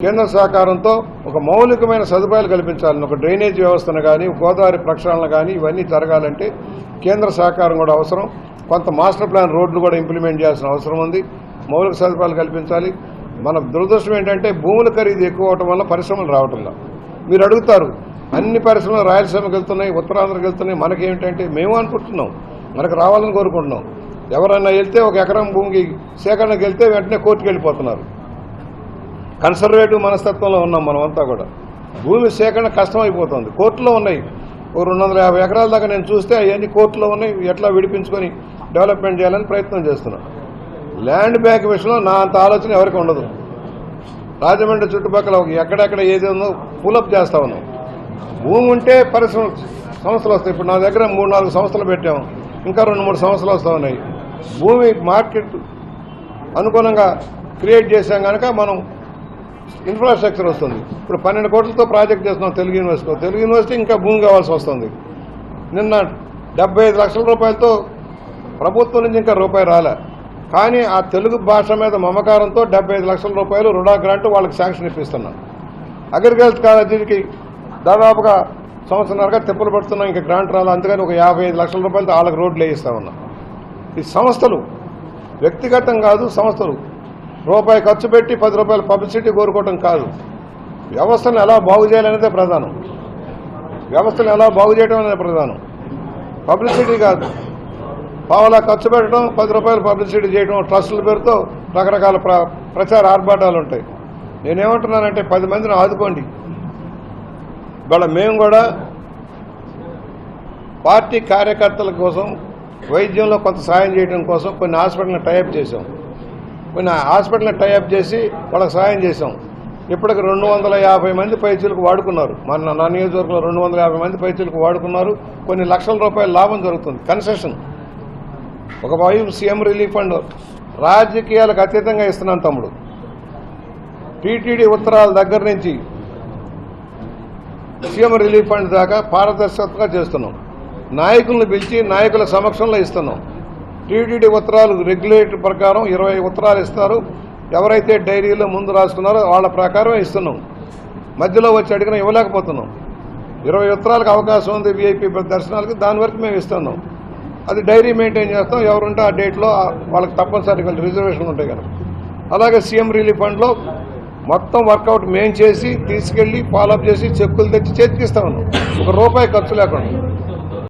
కేంద్ర సహకారంతో ఒక మౌలికమైన సదుపాయాలు కల్పించాలని, ఒక డ్రైనేజ్ వ్యవస్థను కానీ, గోదావరి ప్రక్షాళన కానీ ఇవన్నీ జరగాలంటే కేంద్ర సహకారం కూడా అవసరం. కొంత మాస్టర్ ప్లాన్ రోడ్లు కూడా ఇంప్లిమెంట్ చేయాల్సిన అవసరం ఉంది. మౌలిక సదుపాయాలు కల్పించాలి. మన దురదృష్టం ఏంటంటే భూముల ఖరీదు ఎక్కువ అవటం వల్ల పరిశ్రమలు రావటంలా. మీరు అడుగుతారు, అన్ని పరిశ్రమలు రాయలసీమకి వెళ్తున్నాయి, ఉత్తరాంధ్రకి వెళ్తున్నాయి, మనకేమిటంటే మేము అనుకుంటున్నాం, మనకు రావాలని కోరుకుంటున్నాం. ఎవరైనా వెళ్తే ఒక ఎకరం భూమికి సేకరణకు వెళ్తే వెంటనే కోర్టుకు వెళ్ళిపోతున్నారు. కన్సర్వేటివ్ మనస్తత్వంలో ఉన్నాం మనమంతా కూడా. భూమి సేకరణ కష్టమైపోతుంది. కోర్టులో ఉన్నాయి. ఓ 250 ఎకరాల దాకా నేను చూస్తే అవన్నీ కోర్టులో ఉన్నాయి. ఎట్లా విడిపించుకొని డెవలప్మెంట్ చేయాలని ప్రయత్నం చేస్తున్నాం. ల్యాండ్ బ్యాంక్ విషయంలో నా అంత ఆలోచన ఎవరికి ఉండదు. రాజమండ్రి చుట్టుపక్కల ఎక్కడెక్కడ ఏది ఉందో ఫుల్అప్ చేస్తా ఉన్నాం. భూమి ఉంటే పరిశ్రమ సంస్థలు వస్తాయి. ఇప్పుడు నా దగ్గర 3-4 సంస్థలు పెట్టాం. ఇంకా 2-3 సంస్థలు వస్తూ ఉన్నాయి. భూమి మార్కెట్ అనుగుణంగా క్రియేట్ చేశాం కనుక మనం ఇన్ఫ్రాస్ట్రక్చర్ వస్తుంది. ఇప్పుడు 12 కోట్లతో ప్రాజెక్ట్ చేస్తున్నాం తెలుగు యూనివర్సిటీలో. తెలుగు యూనివర్సిటీ ఇంకా భూమి కావాల్సి వస్తుంది. నిన్న 75 లక్షల రూపాయలతో ప్రభుత్వం నుంచి ఇంకా రూపాయి రాలే. కానీ ఆ తెలుగు భాష మీద మమకారంతో 75 లక్షల రూపాయలు రుణా గ్రాంట్ వాళ్ళకి శాంక్షన్ ఇప్పిస్తున్నాం. అగ్రికల్చర్ కాలేజీకి దాదాపుగా సంవత్సరాలుగా తిప్పలు పడుతున్నాం, ఇంకా గ్రాంట్ రాలే. అందుకని ఒక 55 లక్షల రూపాయలతో వాళ్ళకి రోడ్లు వేయిస్తా ఉన్నాం. ఈ సంస్థలు వ్యక్తిగతం కాదు, సంస్థలు రూపాయి ఖర్చు పెట్టి 10 రూపాయల పబ్లిసిటీ కోరుకోవటం కాదు. వ్యవస్థను ఎలా బాగు చేయాలనేదే ప్రధానం. వ్యవస్థను ఎలా బాగు చేయడం అనేది ప్రధానం, పబ్లిసిటీ కాదు. పావలా ఖర్చు పెట్టడం, 10 రూపాయలు పబ్లిసిటీ చేయడం, ట్రస్టుల పేరుతో రకరకాల ప్రచార ఆర్భాటాలు ఉంటాయి. నేనేమంటున్నానంటే 10 మందిని ఆదుకోండి. ఇవాళ మేము కూడా పార్టీ కార్యకర్తల కోసం వైద్యంలో కొంత సాయం చేయడం కోసం కొన్ని హాస్పిటల్ని టైఅప్ చేశాం. కొన్ని హాస్పిటల్ని టైఅప్ చేసి వాళ్ళకి సాయం చేశాం. ఇప్పటికి 250 మంది పైచీలకు వాడుకున్నారు. మన నా నియోజకవర్గంలో 250 మంది పైచీలకు వాడుకున్నారు. కొన్ని లక్షల రూపాయల లాభం జరుగుతుంది. కన్సెషన్ ఒక వైపు సీఎం రిలీఫ్ ఫండ్ రాజకీయాలకు అతీతంగా ఇస్తున్నాను తమ్ముడు. టీటీడీ ఉత్తరాల దగ్గర నుంచి సీఎం రిలీఫ్ ఫండ్ దాకా పారదర్శకంగా చేస్తున్నాం. నాయకులను పిలిచి నాయకుల సమక్షంలో ఇస్తున్నాం. టీటీడీ ఉత్తరాలు రెగ్యులేటర్ ప్రకారం 20 ఉత్తరాలు ఇస్తారు. ఎవరైతే డైరీలో ముందు రాసుకున్నారో వాళ్ళ ప్రకారం ఇస్తున్నాం. మధ్యలో వచ్చి అడిగినా ఇవ్వలేకపోతున్నాం. 20 ఉత్తరాలకు అవకాశం ఉంది వీఐపీ దర్శనాలకి, దాని వరకు మేము ఇస్తున్నాం. అది డైరీ మెయింటైన్ చేస్తాం. ఎవరుంటే ఆ డేట్లో వాళ్ళకి తప్పనిసరిగా రిజర్వేషన్లు ఉంటాయి కదా. అలాగే సీఎం రిలీఫ్ ఫండ్లో మొత్తం వర్కౌట్ మేము చేసి తీసుకెళ్లి ఫాలోఅప్ చేసి చెక్కులు తెచ్చి చేతికిస్తా ఉన్నాం. ఒక రూపాయి ఖర్చు లేకుండా.